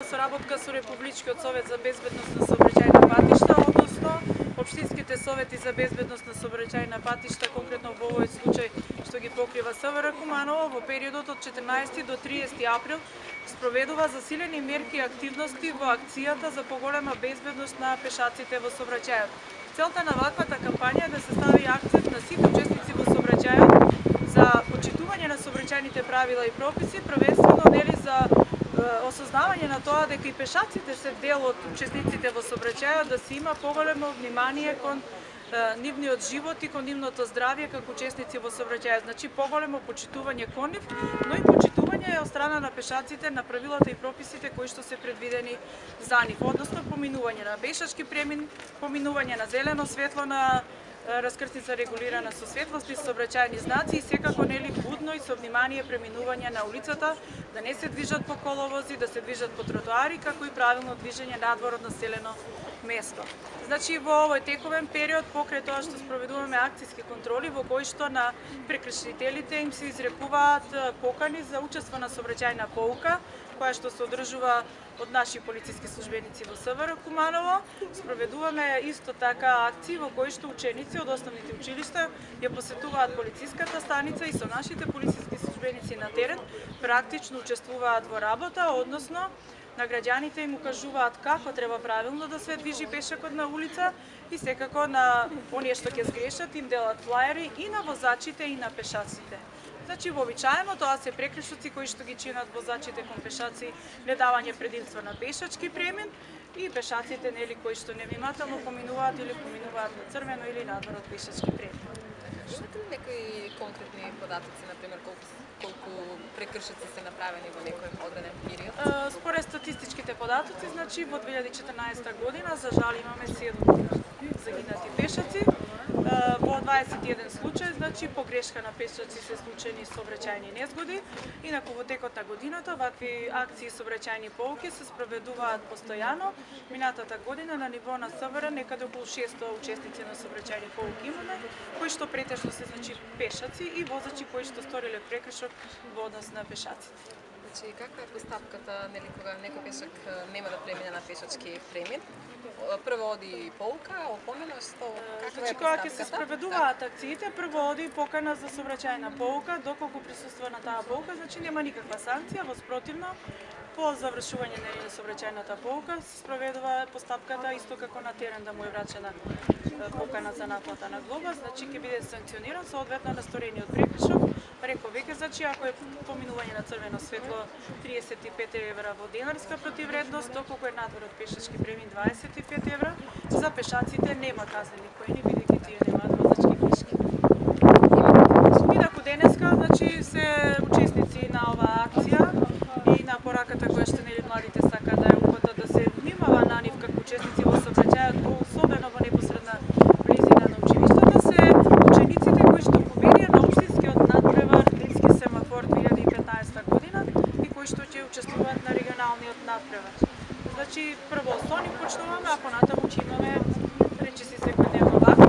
соработка со Републичкиот совет за безбедност на сообраќајни патишта, односно општинските совети за безбедност на сообраќајни патишта, конкретно во овој случај што ги покрива СВР Куманово, во периодот од 14 до 30 април спроведува засилени мерки и активности во акцијата за поголема безбедност на пешаците во сообраќајот. Целта на ваквата кампања е да се стави акцент на сите учесници во сообраќајот за почитување на сообраќајните правила и прописи, првенствено нели за осознавање на тоа дека и пешаците се дел од учесниците во сообраќајот, да се има поголемо внимание кон нивниот живот и кон нивното здравје како учесници во сообраќајот. Значи поголемо почитување кон нив, но и почитување од страна на пешаците на правилата и прописите кои што се предвидени за нив, односно поминување на пешачки премин, поминување на зелено светло на раскрсница регулирана со светлости, сообраќајни знаци и секако нели будно и со внимание преминување на улицата, да не се движат по коловози, да се движат по тротоари, како и правилно движење надвор од населено место. Значи во овој тековен период, покрај тоа што спроведуваме акцијски контроли во кои што на прекршителите им се изрекуваат покани за учествена сообраќајна поука, која што се одржува од наши полициски службеници во СВР Куманово, спроведуваме исто така акции во кои што ученици од основните училишта ја посетуваат полициската станица и со нашите полициски службеници на терен практично учествуваат во работа, односно на граѓаните им укажуваат како треба правилно да се движи пешакот на улица и секако на оние што ќе сгрешат им делат флаери и на возачите и на пешаците. Значи, вообичаено тоа се прекршоци кои што ги чинат возачите кон пешаци, недавање предимство на пешачки премин и пешаците нели кои што невнимателно поминуваат или поминуваат на црвено или надвор од пешачки премин. Имате ли некои конкретни податоци, например, колку прекршоци се направени во некој одреден период? Според статистичките податоци, значи во 2014 година за жал имаме 7 загинати пешаци. Во 21 случај, значи по грешка на пешаци се случени сообраќајни незгоди. Инаку во текот на годината вакви акции сообраќајни поуки се спроведуваат постојано. Минатата година на ниво на СВР некаде околу 600 учесници на сообраќајни поуки имаме, кои што претежно се значи пешаци и возачи кои што сториле прекршок во однос на пешаците. Значи, каква е постапката, нели, кога некој пешак нема да премине на пешачки премин? Прво оди полука, опомена, што каква е постапката? Кога ќе се спроведуваат акциите, прво оди покана за сообраќајна поука, доколку присуства на таа поука, значи нема никаква санкција, воспротивно, по завршување на сообраќајната поука се спроведува постапката исто како на терен да му е врачена покана за наплата на глоба, значи ќе биде санкциониран соодветно на сторениот прекршок. Реков веќе, значи ако е поминување на црвено светло 35 евра во денарска противредност, доколку е надвор од пешачки премин 25 евра, за пешаците нема казнени поени, бидејќи тие немаат возачки книжки. Инаку денеска, значи се учесници на оваа акција и на пораката која што нели младите сака да ја упатат да се внимава на нив како учесници во сообраќајот, особено во непосредна близина на училиштата, се учениците кои што победија на општинскиот надпревар Лински семафор 2015 година и кои што ќе учествуваат на регионалниот надпревар. Значи, прво со нив почнуваме, а понатаму ќе имаме речиси секојдневно вакви